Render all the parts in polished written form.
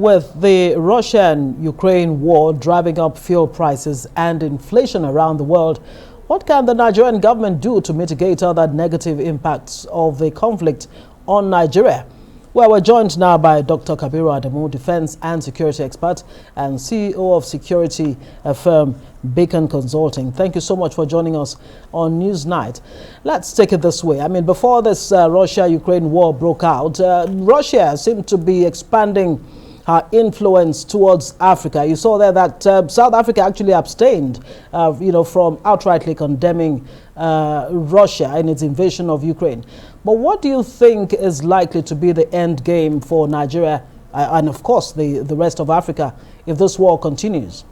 with the Russia-Ukraine war driving up fuel prices and inflation around the world, what can the Nigerian government do to mitigate other negative impacts of the conflict on Nigeria? Well, we're joined now by Dr. Kabiru Adamu, defense and security expert and CEO of security firm Beacon Consulting. Thank you so much for joining us on Newsnight. Let's take it this way. I mean, before this Russia-Ukraine war broke out, Russia seemed to be expanding her influence towards Africa. You saw there that South Africa actually abstained, from outrightly condemning Russia in its invasion of Ukraine. But what do you think is likely to be the end game for Nigeria and, of course, the rest of Africa if this war continues?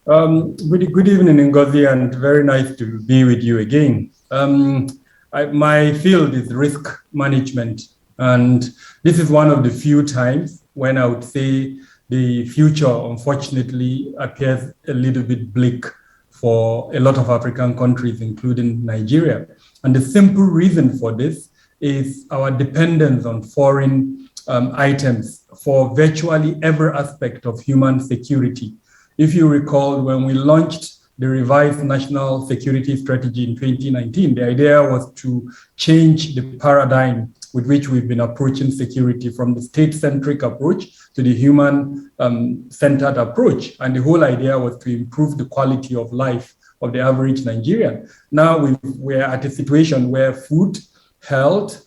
Good evening, Ngozi, and very nice to be with you again. My field is risk management, and this is one of the few times when I would say the future, unfortunately, appears a little bit bleak for a lot of African countries, including Nigeria. And the simple reason for this is our dependence on foreign items for virtually every aspect of human security. If you recall, when we launched the revised national security strategy in 2019, the idea was to change the paradigm with which we've been approaching security from the state-centric approach to the human-centered approach. And the whole idea was to improve the quality of life of the average Nigerian. Now we're at a situation where food, health,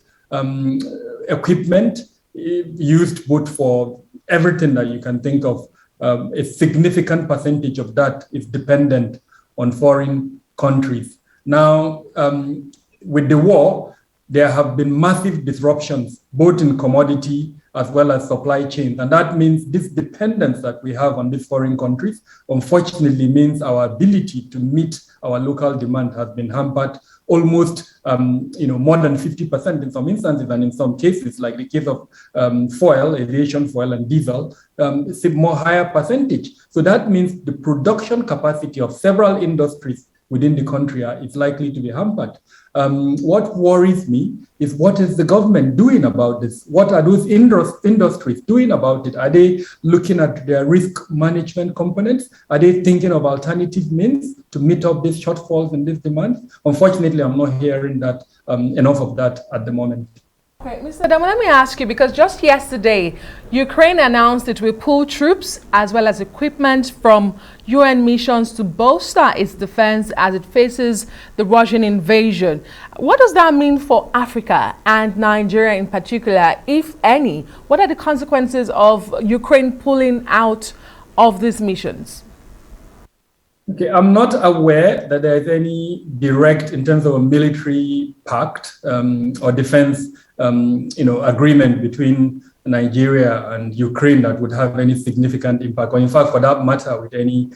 equipment used both for everything that you can think of, a significant percentage of that is dependent on foreign countries. Now, with the war, there have been massive disruptions, both in commodity as well as supply chains. And that means this dependence that we have on these foreign countries, unfortunately, means our ability to meet our local demand has been hampered almost, more than 50% in some instances, and in some cases, like the case of fuel, aviation fuel and diesel, it's a more higher percentage. So that means the production capacity of several industries within the country is likely to be hampered. What worries me is what is the government doing about this? What are those industries doing about it? Are they looking at their risk management components? Are they thinking of alternative means to meet up these shortfalls in this demand? Unfortunately, I'm not hearing that enough of that at the moment. Okay, Mr. Adamu, let me ask you, because just yesterday, Ukraine announced it will pull troops as well as equipment from UN missions to bolster its defense as it faces the Russian invasion. What does that mean for Africa and Nigeria in particular, if any? What are the consequences of Ukraine pulling out of these missions? Okay, I'm not aware that there is any direct, in terms of a military pact or defense agreement between Nigeria and Ukraine that would have any significant impact, or in fact, for that matter, with any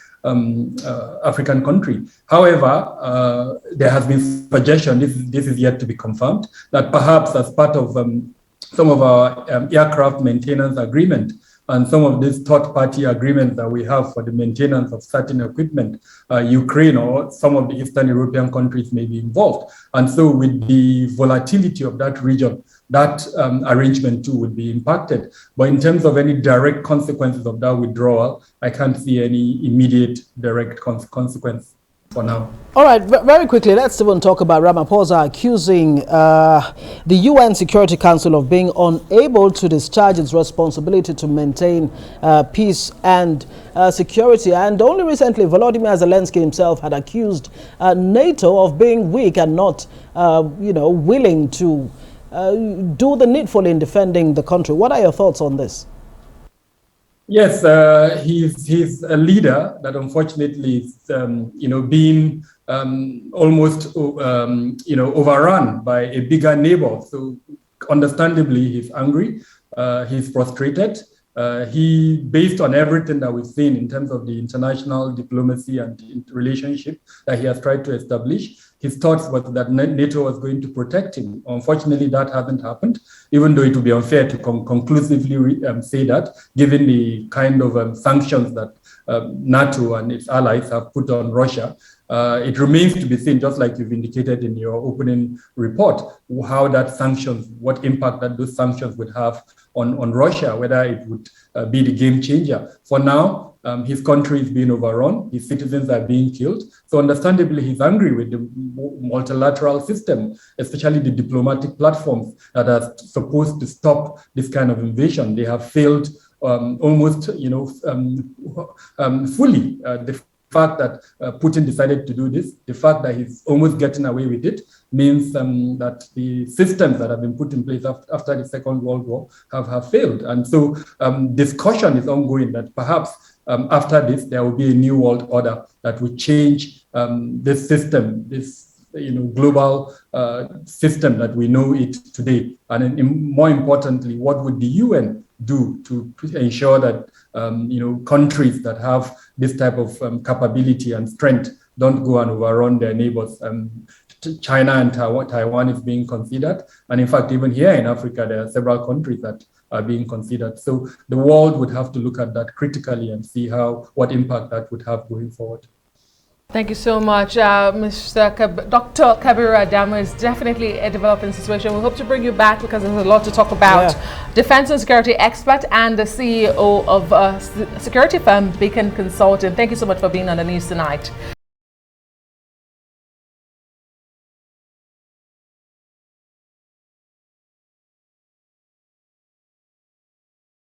African country. However, there has been suggestion, this is yet to be confirmed, that perhaps as part of some of our aircraft maintenance agreement and some of these third-party agreements that we have for the maintenance of certain equipment, Ukraine or some of the Eastern European countries may be involved. And so with the volatility of that region, that arrangement too would be impacted. But in terms of any direct consequences of that withdrawal, I can't see any immediate direct consequence for now. All right, very quickly, let's even talk about Ramaphosa accusing the UN Security Council of being unable to discharge its responsibility to maintain peace and security. And only recently, Volodymyr Zelensky himself had accused NATO of being weak and not, willing to do the needful in defending the country. What are your thoughts on this? Yes, he's a leader that unfortunately is, being almost, overrun by a bigger neighbor. So understandably, he's angry, he's frustrated. He, based on everything that we've seen in terms of the international diplomacy and relationship that he has tried to establish, his thoughts was that NATO was going to protect him. Unfortunately, that hasn't happened, even though it would be unfair to conclusively say that, given the kind of sanctions that NATO and its allies have put on Russia. It remains to be seen, just like you've indicated in your opening report, how that sanctions, what impact that those sanctions would have on Russia, whether it would be the game changer. For now, his country is being overrun, his citizens are being killed. So understandably, he's angry with the multilateral system, especially the diplomatic platforms that are supposed to stop this kind of invasion. They have failed almost, fully. The fact that Putin decided to do this, the fact that he's almost getting away with it, means that the systems that have been put in place after the Second World War have failed. And so discussion is ongoing that perhaps after this, there will be a new world order that will change this system, this global system that we know it today. And more importantly, what would the UN do to ensure that countries that have this type of capability and strength don't go and overrun their neighbors? China and Taiwan is being considered. And in fact, even here in Africa, there are several countries that are being considered. So the world would have to look at that critically and see what impact that would have going forward. Thank you so much, Dr. Kabiru Adamu. Is definitely a developing situation. We hope to bring you back because there's a lot to talk about. Yeah. Defense and security expert and the CEO of security firm Beacon Consulting. Thank you so much for being on the news tonight.